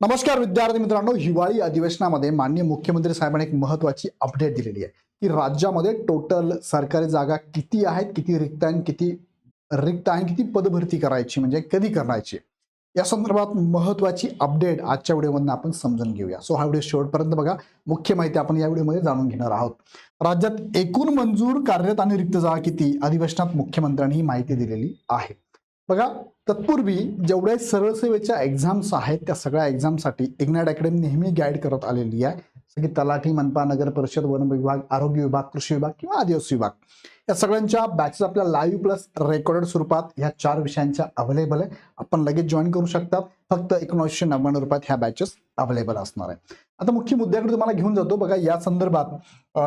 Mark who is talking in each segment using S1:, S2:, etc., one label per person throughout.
S1: नमस्कार विद्यार्थी मित्रांनो, हिवाळी अधिवेशनामध्ये माननीय मुख्यमंत्री साहेबांनी एक महत्त्वाची अपडेट दिलेली आहे की राज्यामध्ये टोटल सरकारी जागा किती आहेत, किती रिक्त आणि किती पदभरती करायची म्हणजे कधी करायची या संदर्भात महत्त्वाची अपडेट आजच्या व्हिडिओमध्ये आपण समजून घेऊया. सो हा व्हिडिओ शेवटपर्यंत बघा. मुख्य माहिती आपण या व्हिडिओमध्ये जाणून घेणार आहोत. राज्यात एकूण मंजूर कार्यरत आणि रिक्त जागा किती, अधिवेशनात मुख्यमंत्र्यांनी ही माहिती दिलेली आहे. बघा, तत्पूर्वी जेवढ्या सरळ सेवेच्या एक्झाम्स आहेत त्या सगळ्या एक्झामसाठी इग्नाइट अकॅडमी नेहमी गाईड करत आलेली आहे. जसं की तलाठी, मनपा, नगर परिषद, वन विभाग, आरोग्य विभाग, कृषी विभाग किंवा आदिवासी विभाग या सगळ्यांच्या बॅचेस आपल्या लाईव्ह प्लस रेकॉर्डेड स्वरूपात ह्या 4 विषयांच्या अवेलेबल आहे. आपण लगेच जॉईन करू शकतात. फक्त 1999 रुपयात ह्या बॅचेस अवेलेबल असणार आहे. आता मुख्य मुद्द्याकडे तुम्हाला घेऊन जातो. बघा, या संदर्भात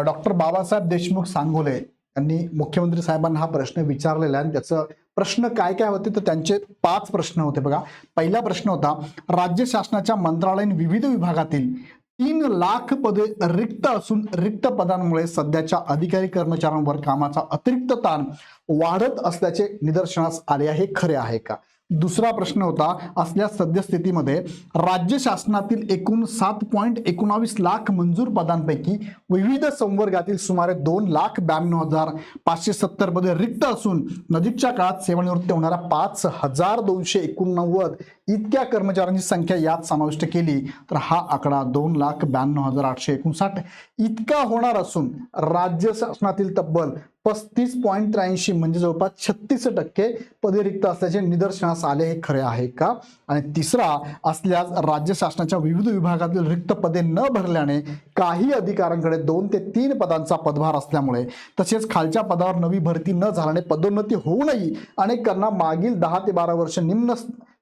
S1: डॉक्टर बाबासाहेब देशमुख सांगोले यांनी मुख्यमंत्री साहेबांना हा प्रश्न विचारलेला आहे. त्याचं प्रश्न काय काय होते तर त्यांचे 5 प्रश्न होते. बघा, पहिला प्रश्न होता, राज्य शासनाच्या मंत्रालयीन विविध विभागातील 3 लाख पदे रिक्त असून रिक्त पदांमुळे सध्याच्या अधिकारी कर्मचाऱ्यांवर कामाचा अतिरिक्त ताण वाढत असल्याचे निदर्शनास आले आहे, हे खरे आहे का? दुसरा प्रश्न होता, असल्या सद्यस्थितीमध्ये राज्य शासनातील एकूण 7.19 लाख मंजूर पदांपैकी विविध संवर्गातील सुमारे 2,92,570 पदे रिक्त असून नजीकच्या काळात सेवानिवृत्त होणाऱ्या 5,289 इतक्या कर्मचाऱ्यांची संख्या यात समाविष्ट केली तर हा आकडा 2,92,859 इतका होणार असून राज्य शासनातील तब्बल 35.83 म्हणजे जवळपास 36% पदे रिक्त असल्याचे निदर्शनास आले, हे खरे आहे का? आणि तिसरा, असल्यास राज्य शासनाच्या विविध विभागातील रिक्त पदे न भरल्याने काही अधिकाऱ्यांकडे 2 ते 3 पदांचा पदभार असल्यामुळे तसेच खालच्या पदावर नवी भरती न झाल्याने पदोन्नती होऊनही अनेकांना मागील 10 ते 12 वर्ष निम्न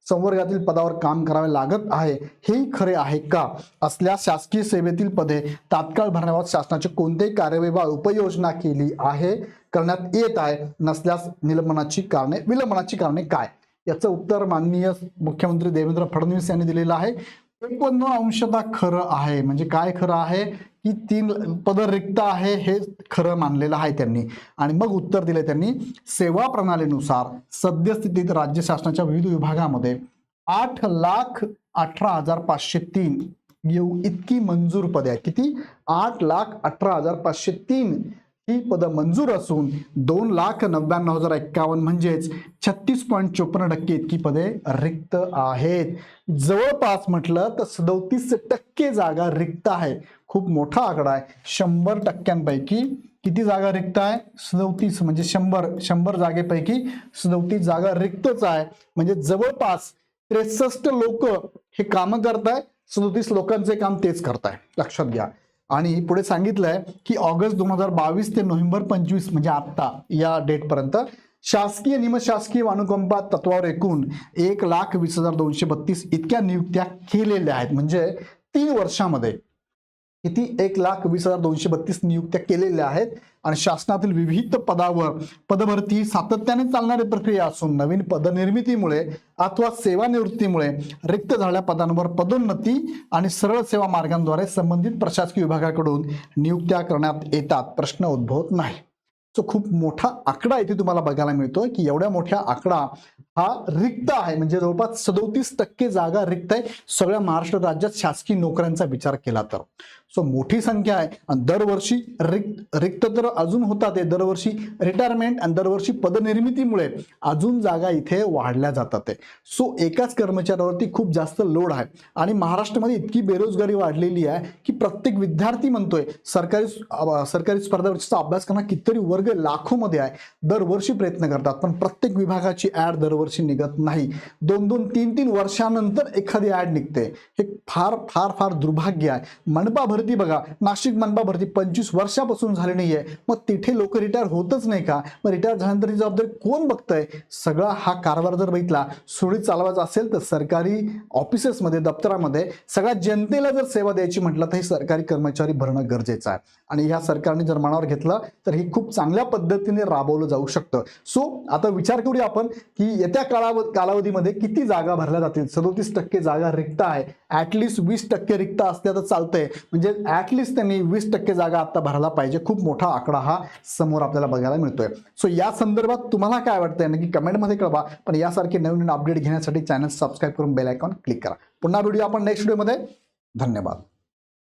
S1: संवर्गातील पदावर काम करावे लागत आहे, हेही खरे आहे का? असल्यास शासकीय सेवेतील पदे तात्काळ भरण्याबाबत शासनाची कोणतेही कार्यवाही वा उपाययोजना करण्यात येत आहे? नसल्यास विलंबनाची कारणे काय? याचं उत्तर माननीय मुख्यमंत्री देवेंद्र फडणवीस यांनी दिलेलं आहे. 51% खरं आहे. म्हणजे काय खरं आहे की 3 पद रिक्त आहे हे खरं मानलेलं आहे त्यांनी. आणि मग उत्तर दिले त्यांनी, सेवा प्रणालीनुसार सद्यस्थितीत राज्य शासनाच्या विविध विभागामध्ये 8,18,503 इतकी मंजूर पदे आहेत. किती? 8,18,503 ही पद मंजूर असून 2,99,051 म्हणजेच 36.54% इतकी पदे रिक्त आहेत. जवळपास म्हटलं तर 37% जागा रिक्त आहे. खूप मोठा आकडा आहे. 100% किती जागा रिक्त आहे? 37 म्हणजे 100 जागेपैकी 37 जागा रिक्तच आहे. म्हणजे जवळपास 63 लोक हे काम करताय, 37 लोकांचे काम तेच करताय, लक्षात घ्या. आणि पुढे सांगितलंय की ऑगस्ट 2022 ते नोव्हेंबर 25 म्हणजे आता या डेट पर्यंत शासकीय निमशासकीय अनुकंपा तत्वावर एकूण 1,20,232 इतक्या नियुक्त्या केलेल्या आहेत. म्हणजे 3 वर्षामध्ये किती? 1,20,232 नियुक्त्या केलेल्या आहेत. आणि शासनातील विविध पदावर पदभरती सातत्याने चालणारी प्रक्रिया असून नवीन पदनिर्मितीमुळे अथवा सेवानिवृत्तीमुळे रिक्त झालेल्या पदांवर पदोन्नती आणि सरळ सेवा मार्गांद्वारे संबंधित प्रशासकीय विभागाकडून नियुक्त्या करण्यात येतात. प्रश्न उद्भवत नाही. सो खूप मोठा आकडा इथे तुम्हाला बघायला मिळतोय की एवढ्या मोठ्या आकडा हा रिक्त आहे. म्हणजे जवळपास 37% जागा रिक्त आहे सगळ्या महाराष्ट्र राज्यात शासकीय नोकऱ्यांचा विचार केला तर. सो मोठी संख्या आहे. आणि दरवर्षी रिक्त तर अजून होतात, दरवर्षी रिटायरमेंट आणि दरवर्षी पदनिर्मितीमुळे अजून जागा इथे वाढल्या जातात. सो एकाच कर्मचाऱ्यावरती खूप जास्त लोड आहे. आणि महाराष्ट्रामध्ये इतकी बेरोजगारी वाढलेली आहे की प्रत्येक विद्यार्थी म्हणतोय सरकारी स्पर्धा परीक्षेचा अभ्यास करणं कितीतरी वर्ग लाखोमध्ये आहे. दरवर्षी प्रयत्न करतात पण प्रत्येक विभागाची ऍड दरवर्षी निघत नाही. 2-2, 3-3 वर्षानंतर एखादी ऍड निघते. हे फार फार फार दुर्भाग्य आहे. मनपा भरती बघा, नाशिक मनपा भरती 25 वर्षापासून झाली नाहीये. मग तिथे लोक रिटायर होतच नाही का? मग रिटायर झाल्यानंतर ही जबाबदारी कोण बघतंय? सगळा हा कारभार जर बघितला सुरळीत चालवायचा असेल तर सरकारी ऑफिसेसमध्ये, दप्तरामध्ये सगळ्या जनतेला जर सेवा द्यायची म्हटलं तर हे सरकारी कर्मचारी भरणं गरजेचं आहे. आणि ह्या सरकारने जर मनावर घेतलं तर ही खूप चांगली चांगल्या पद्धतीने राबवलं जाऊ शकतं. सो आता विचार करूया आपण की येत्या कालावधीमध्ये किती जागा भरल्या जातील. 37% जागा रिक्त आहे. ऍटलिस्ट 20% रिक्त असल्या तर चालतंय, म्हणजे ऍटलिस्ट त्यांनी 20% जागा आता भरायला पाहिजे. खूप मोठा आकडा हा समोर आपल्याला बघायला मिळतोय. सो या संदर्भात तुम्हाला काय वाटतंय नक्की कमेंटमध्ये कळवा. पण यासारखे नवीन अपडेट घेण्यासाठी चॅनल सबस्क्राईब करून बेल आयकॉन क्लिक करा. पुन्हा भेटूया आपण नेक्स्ट व्हिडिओमध्ये. धन्यवाद.